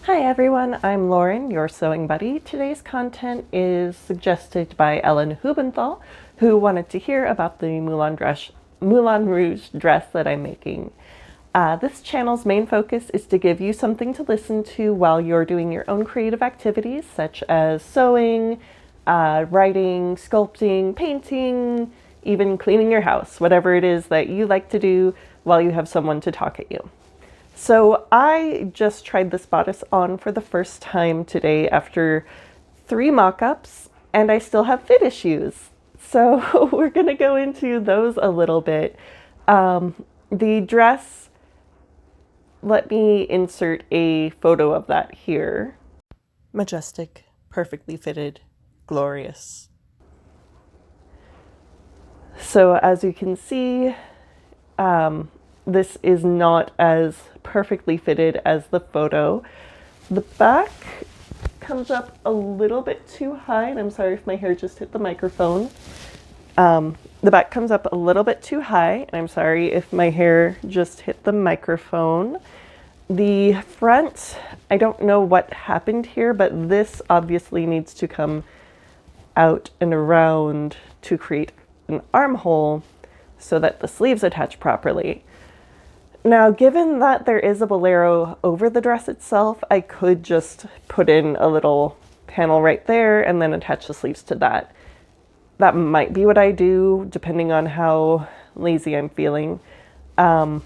Hi everyone, I'm Lauren, your sewing buddy. Today's content is suggested by Ellen Hubenthal, who wanted to hear about the Moulin Rouge dress that I'm making. This channel's main focus is to give you something to listen to while you're doing your own creative activities, such as sewing, writing, sculpting, painting, even cleaning your house, whatever it is that you like to do while you have someone to talk at you. So I just tried this bodice on for the first time today after 3 mock-ups, and I still have fit issues. So we're gonna go into those a little bit. The dress, let me insert a photo of that here. Majestic, perfectly fitted, glorious. So as you can see, this is not as perfectly fitted as the photo. The back comes up a little bit too high, and I'm sorry if my hair just hit the microphone. The back comes up a little bit too high, and I'm sorry if my hair just hit the microphone. The front, I don't know what happened here, but this obviously needs to come out and around to create an armhole so that the sleeves attach properly. Now, given that there is a bolero over the dress itself, I could just put in a little panel right there and then attach the sleeves to that. That might be what I do, depending on how lazy I'm feeling. I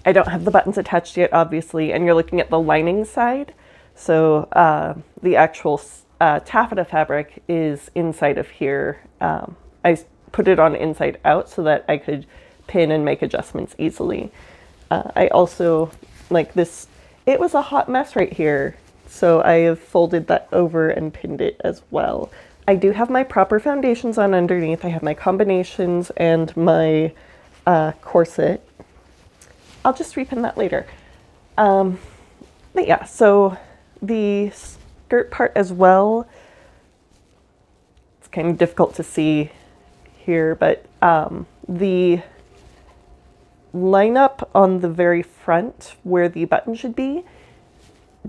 don't have the buttons attached yet, obviously, and you're looking at the lining side. So the actual taffeta fabric is inside of here. I put it on inside out so that I could pin and make adjustments easily. I also, like this, it was a hot mess right here, so I have folded that over and pinned it as well. I do have my proper foundations on underneath. I have my combinations and my corset. I'll just repin that later. But yeah, so the skirt part as well, it's kind of difficult to see here, but the lineup on the very front where the button should be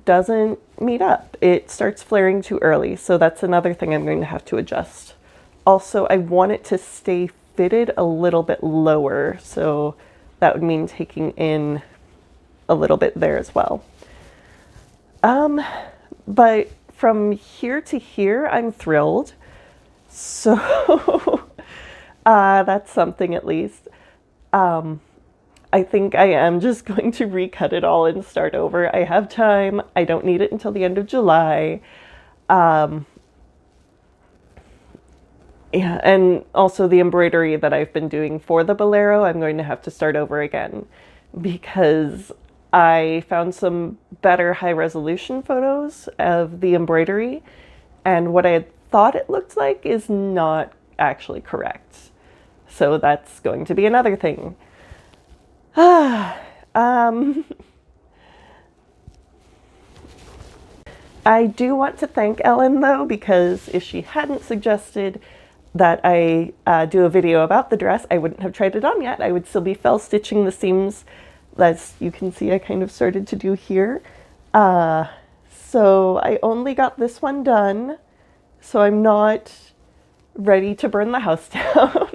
doesn't meet up. It starts flaring too early, so that's another thing I'm going to have to adjust. Also, I want it to stay fitted a little bit lower, so that would mean taking in a little bit there as well. But from here to here, I'm thrilled. So that's something at least. I think I am just going to recut it all and start over. I have time. I don't need it until the end of July. Yeah, and also the embroidery that I've been doing for the bolero, I'm going to have to start over again because I found some better high resolution photos of the embroidery, and what I had thought it looked like is not actually correct. So that's going to be another thing. I do want to thank Ellen though, because if she hadn't suggested that I do a video about the dress, I wouldn't have tried it on yet. I would still be fell stitching the seams, as you can see I kind of started to do here. So I only got this one done, so I'm not ready to burn the house down.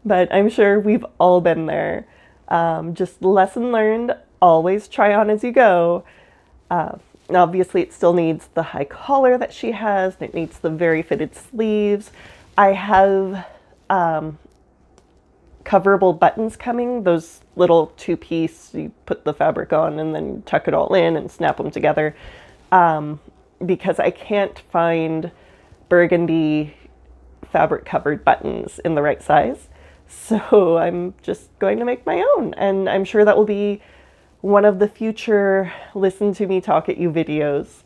But I'm sure we've all been there. Just lesson learned, always try on as you go. Obviously it still needs the high collar that she has, and it needs the very fitted sleeves. I have coverable buttons coming, those little 2-piece, you put the fabric on and then tuck it all in and snap them together, because I can't find burgundy fabric covered buttons in the right size. So I'm just going to make my own, and I'm sure that will be one of the future listen to me talk at you videos.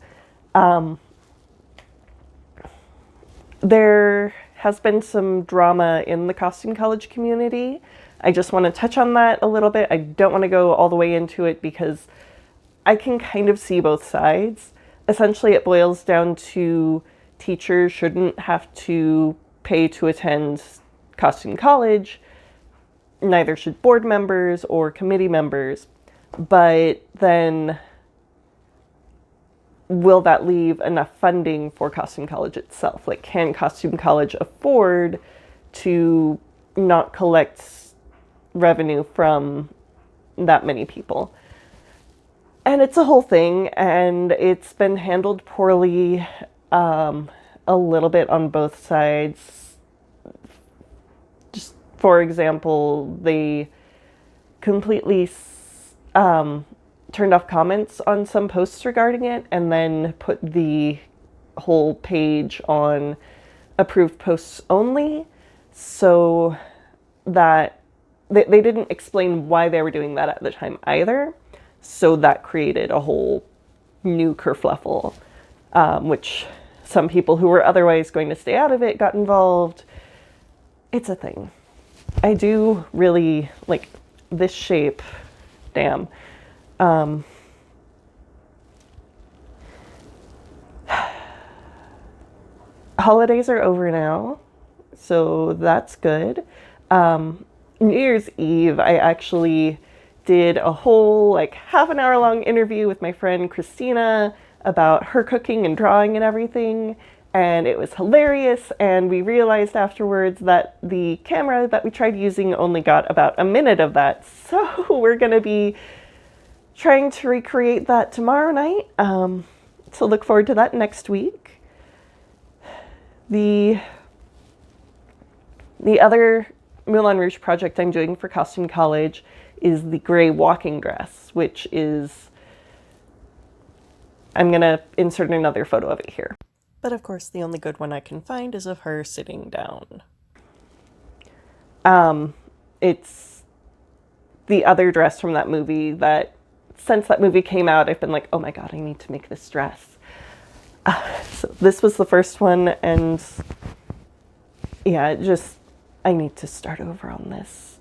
There has been some drama in the costume college community. I just want to touch on that a little bit. I don't want to go all the way into it because I can kind of see both sides. Essentially, it boils down to teachers shouldn't have to pay to attend costume college. Neither should board members or committee members. But then will that leave enough funding for Costume College itself? Like, can Costume College afford to not collect revenue from that many people? And it's a whole thing, and it's been handled poorly, a little bit on both sides. Just for example, they completely turned off comments on some posts regarding it, and then put the whole page on approved posts only, so that they didn't explain why they were doing that at the time either. So that created a whole new kerfluffle, which some people who were otherwise going to stay out of it got involved. It's a thing. I do really like this shape. Damn. Holidays are over now, so that's good. New Year's Eve, I actually did a whole like half an hour long interview with my friend Christina about her cooking and drawing and everything, and it was hilarious. And we realized afterwards that the camera that we tried using only got about a minute of that, so we're gonna be trying to recreate that tomorrow night. So look forward to that next week. The other Moulin Rouge project I'm doing for Costume College is the gray walking dress, which is, I'm gonna insert another photo of it here. But of course, the only good one I can find is of her sitting down. It's the other dress from that movie that, since that movie came out, I've been like, oh my god, I need to make this dress. So this was the first one, and yeah, I need to start over on this.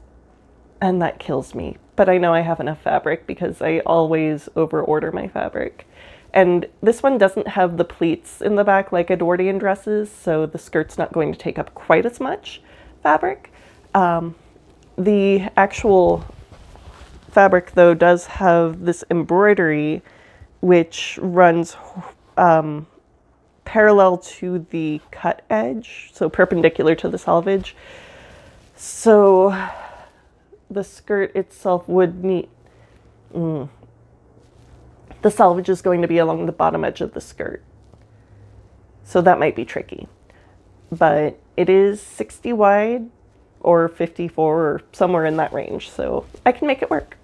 And that kills me. But I know I have enough fabric because I always overorder my fabric. And this one doesn't have the pleats in the back like Edwardian dresses, so the skirt's not going to take up quite as much fabric. The actual fabric, though, does have this embroidery which runs parallel to the cut edge, so perpendicular to the selvage. So the skirt itself would need... The selvage is going to be along the bottom edge of the skirt. So that might be tricky. But it is 60 wide or 54 or somewhere in that range, so I can make it work.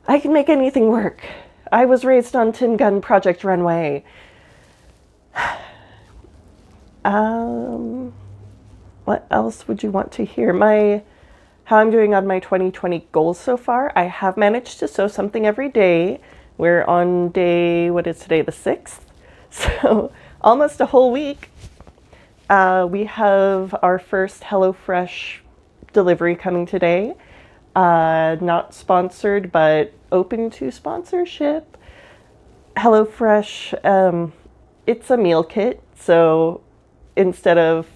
I can make anything work. I was raised on Tin Gun Project Runway. What else would you want to hear? How I'm doing on my 2020 goals so far. I have managed to sew something every day. We're on day, what is today, the 6th? So almost a whole week. We have our first HelloFresh delivery coming today. Not sponsored, but open to sponsorship. HelloFresh, it's a meal kit. So instead of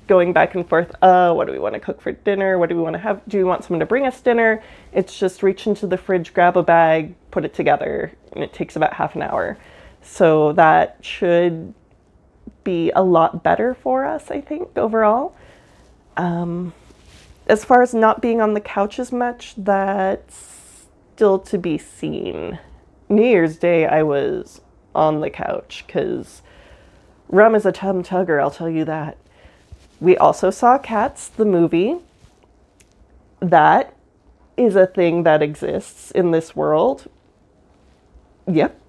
going back and forth, what do we want to cook for dinner? What do we want to have? Do we want someone to bring us dinner? It's just reach into the fridge, grab a bag, put it together, and it takes about half an hour. So that should be a lot better for us, I think, overall. As far as not being on the couch as much, that's still to be seen. New Year's Day, I was on the couch because rum is a tum tugger, I'll tell you that. We also saw Cats, the movie. That is a thing that exists in this world. Yep.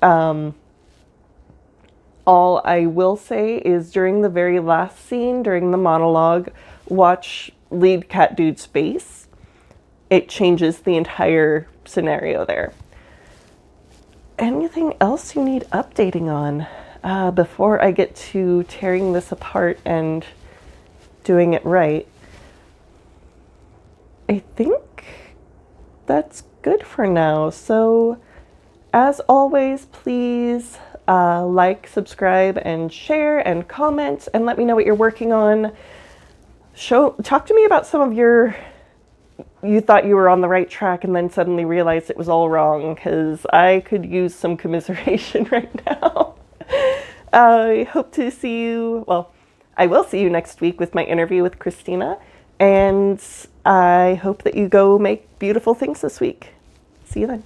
All I will say is during the very last scene, during the monologue, watch lead cat dude's face. It changes the entire scenario there. Anything else you need updating on before I get to tearing this apart and doing it right? I think that's good for now. So as always, please like, subscribe, and share, and comment, and let me know what you're working on. Talk to me about some of your you thought you were on the right track and then suddenly realized it was all wrong, because I could use some commiseration right now. I hope to see you, well, I will see you next week with my interview with Christina, and I hope that you go make beautiful things this week. See you then.